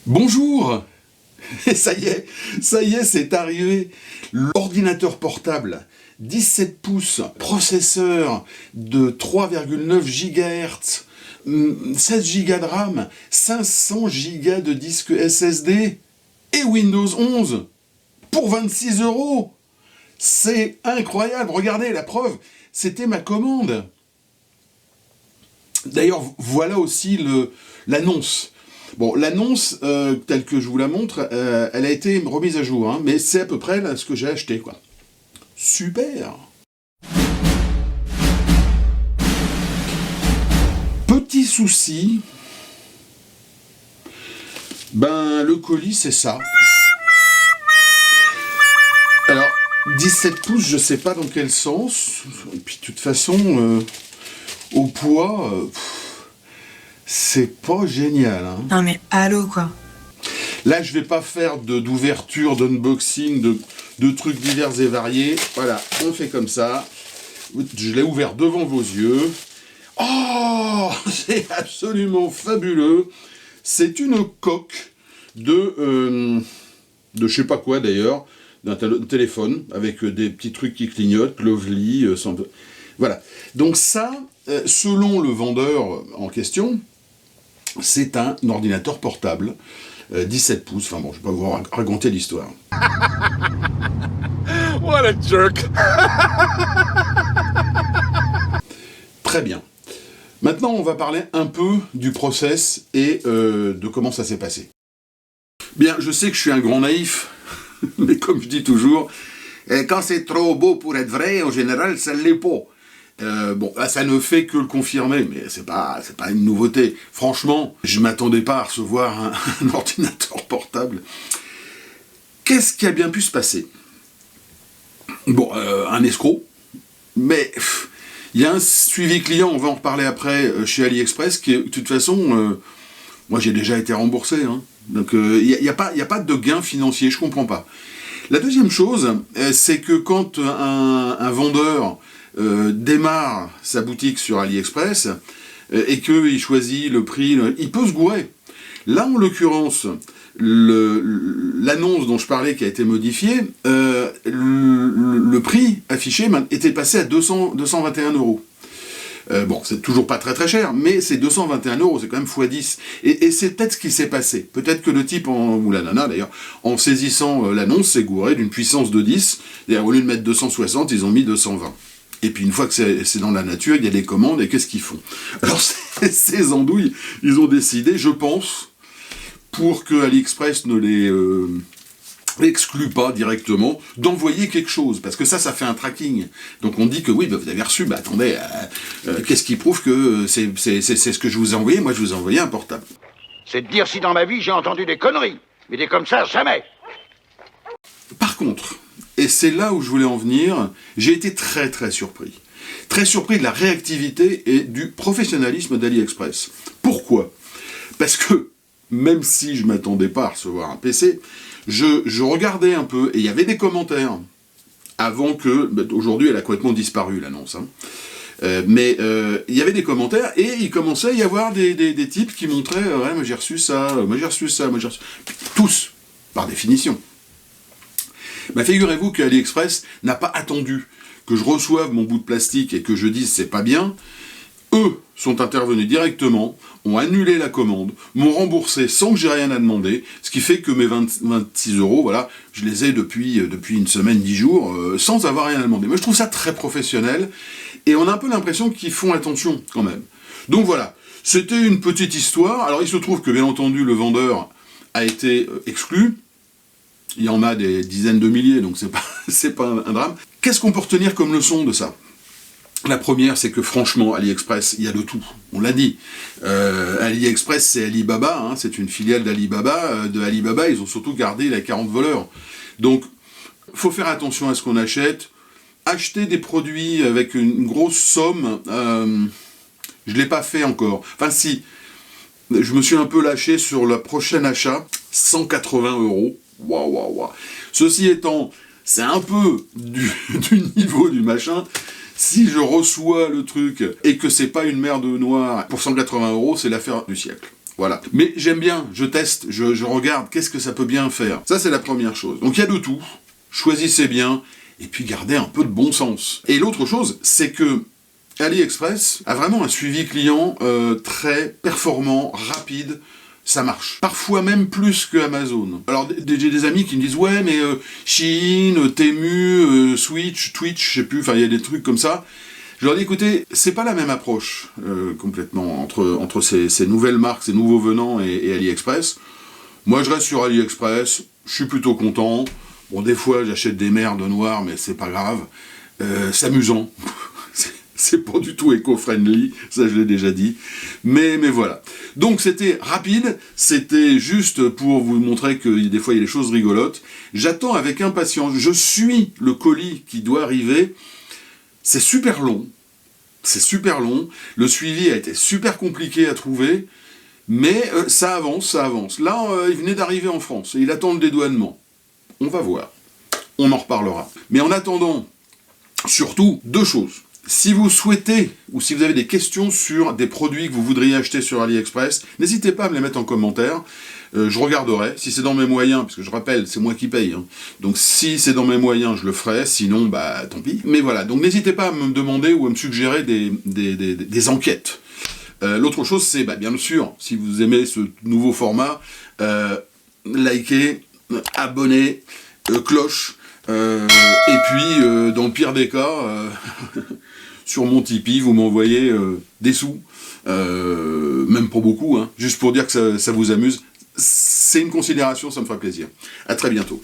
Bonjour. Et ça y est, c'est arrivé. L'ordinateur portable, 17 pouces, processeur de 3,9 GHz, 16 Go de RAM, 500 Go de disque SSD et Windows 11 pour 26 €. C'est incroyable. Regardez, la preuve, c'était ma commande. D'ailleurs, voilà aussi l'annonce. Bon, l'annonce, telle que je vous la montre, elle a été remise à jour, hein, mais c'est à peu près là, ce que j'ai acheté, quoi. Super. Petit souci, le colis, c'est ça. Alors, 17 pouces, je sais pas dans quel sens, et puis de toute façon, au poids... c'est pas génial, hein. Non mais allô, quoi. Là, je vais pas faire d'ouverture, d'unboxing, de trucs divers et variés. Voilà, on fait comme ça. Je l'ai ouvert devant vos yeux. Oh, c'est absolument fabuleux. C'est une coque de je sais pas quoi d'ailleurs, d'un téléphone, avec des petits trucs qui clignotent, Lovely, voilà. Donc ça, selon le vendeur en question, c'est un ordinateur portable, 17 pouces, enfin bon, je vais pas vous raconter l'histoire. What a jerk. Très bien. Maintenant, on va parler un peu du process et de comment ça s'est passé. Bien, je sais que je suis un grand naïf, mais comme je dis toujours, quand c'est trop beau pour être vrai, en général, ça ne l'est pas. Bon, là, ça ne fait que le confirmer, mais c'est pas une nouveauté. Franchement, je m'attendais pas à recevoir un ordinateur portable. Qu'est-ce qui a bien pu se passer? Bon, un escroc, mais il y a un suivi client, on va en reparler après, chez AliExpress, qui, de toute façon, moi j'ai déjà été remboursé, hein, donc il n'y a pas de gain financier, je comprends pas. La deuxième chose, c'est que quand un vendeur démarre sa boutique sur AliExpress et qu'il choisit le prix, il peut se gourer. Là, en l'occurrence, l'annonce dont je parlais qui a été modifiée, le prix affiché était passé à 221 €. Bon, c'est toujours pas très cher, mais c'est 221 €, c'est quand même x10. Et c'est peut-être ce qui s'est passé. Peut-être que le type, ou la nana d'ailleurs, en saisissant l'annonce, s'est gouré d'une puissance de 10. D'ailleurs, au lieu de mettre 260, ils ont mis 220. Et puis une fois que c'est dans la nature, il y a des commandes, et qu'est-ce qu'ils font? Alors ces andouilles, ils ont décidé, je pense, pour que AliExpress ne les exclut pas directement, d'envoyer quelque chose, parce que ça fait un tracking. Donc on dit que oui, vous avez reçu, attendez, qu'est-ce qui prouve que c'est ce que je vous ai envoyé? Moi je vous ai envoyé un portable. C'est de dire si dans ma vie j'ai entendu des conneries, mais des comme ça, jamais. Par contre, et c'est là où je voulais en venir, j'ai été très très surpris. Très surpris de la réactivité et du professionnalisme d'AliExpress. Pourquoi? Parce que, même si je ne m'attendais pas à recevoir un PC, je regardais un peu, et il y avait des commentaires, avant que... aujourd'hui, elle a complètement disparu, l'annonce. Hein. Mais il y avait des commentaires, et il commençait à y avoir des types qui montraient « Ouais, moi j'ai reçu ça, moi j'ai reçu ça, moi j'ai reçu... » Tous, par définition. Figurez-vous que AliExpress n'a pas attendu que je reçoive mon bout de plastique et que je dise c'est pas bien. Eux sont intervenus directement, ont annulé la commande, m'ont remboursé sans que j'ai rien à demander, ce qui fait que mes 26 €, voilà, je les ai depuis une semaine, 10 jours, sans avoir rien à demander. Moi je trouve ça très professionnel, et on a un peu l'impression qu'ils font attention quand même. Donc voilà, c'était une petite histoire. Alors il se trouve que bien entendu le vendeur a été exclu. Il y en a des dizaines de milliers, donc c'est pas un drame. Qu'est-ce qu'on peut retenir comme leçon de ça? La première, c'est que franchement, AliExpress, il y a de tout. On l'a dit. AliExpress, c'est Alibaba, hein, c'est une filiale d'Alibaba. De Alibaba, ils ont surtout gardé les 40 voleurs. Donc, faut faire attention à ce qu'on achète. Acheter des produits avec une grosse somme, je l'ai pas fait encore. Enfin, si, je me suis un peu lâché sur le prochain achat, 180 €. Waouh. Ceci étant, c'est un peu du niveau du machin. Si je reçois le truc et que c'est pas une merde noire pour 180 €, c'est l'affaire du siècle. Voilà. Mais j'aime bien, je teste, je regarde, qu'est-ce que ça peut bien faire. Ça, c'est la première chose. Donc il y a de tout, choisissez bien, et puis gardez un peu de bon sens. Et l'autre chose, c'est que AliExpress a vraiment un suivi client très performant, rapide, ça marche. Parfois même plus que Amazon. Alors j'ai des amis qui me disent « Ouais, mais Shein, Temu, Switch, Twitch, je sais plus, enfin il y a des trucs comme ça. » Je leur dis « Écoutez, c'est pas la même approche complètement entre ces nouvelles marques, ces nouveaux venants et AliExpress. Moi je reste sur AliExpress, je suis plutôt content. Bon, des fois j'achète des merdes noires, mais c'est pas grave. C'est amusant. C'est pas du tout éco-friendly, ça je l'ai déjà dit. Mais voilà. Donc c'était rapide, c'était juste pour vous montrer que des fois il y a des choses rigolotes. J'attends avec impatience, je suis le colis qui doit arriver. C'est super long, le suivi a été super compliqué à trouver, mais ça avance. Là, il venait d'arriver en France, et il attend le dédouanement. On va voir, on en reparlera. Mais en attendant, surtout, 2 choses. Si vous souhaitez, ou si vous avez des questions sur des produits que vous voudriez acheter sur AliExpress, n'hésitez pas à me les mettre en commentaire. Je regarderai, si c'est dans mes moyens, parce que je rappelle, c'est moi qui paye. Hein. Donc si c'est dans mes moyens, je le ferai, sinon, bah tant pis. Mais voilà, donc n'hésitez pas à me demander ou à me suggérer des enquêtes. L'autre chose, c'est, bien sûr, si vous aimez ce nouveau format, likez, abonnez, cloche, et puis, dans le pire des cas, sur mon Tipeee, vous m'envoyez des sous, même pas beaucoup, hein, juste pour dire que ça vous amuse. C'est une considération, ça me fera plaisir. À très bientôt.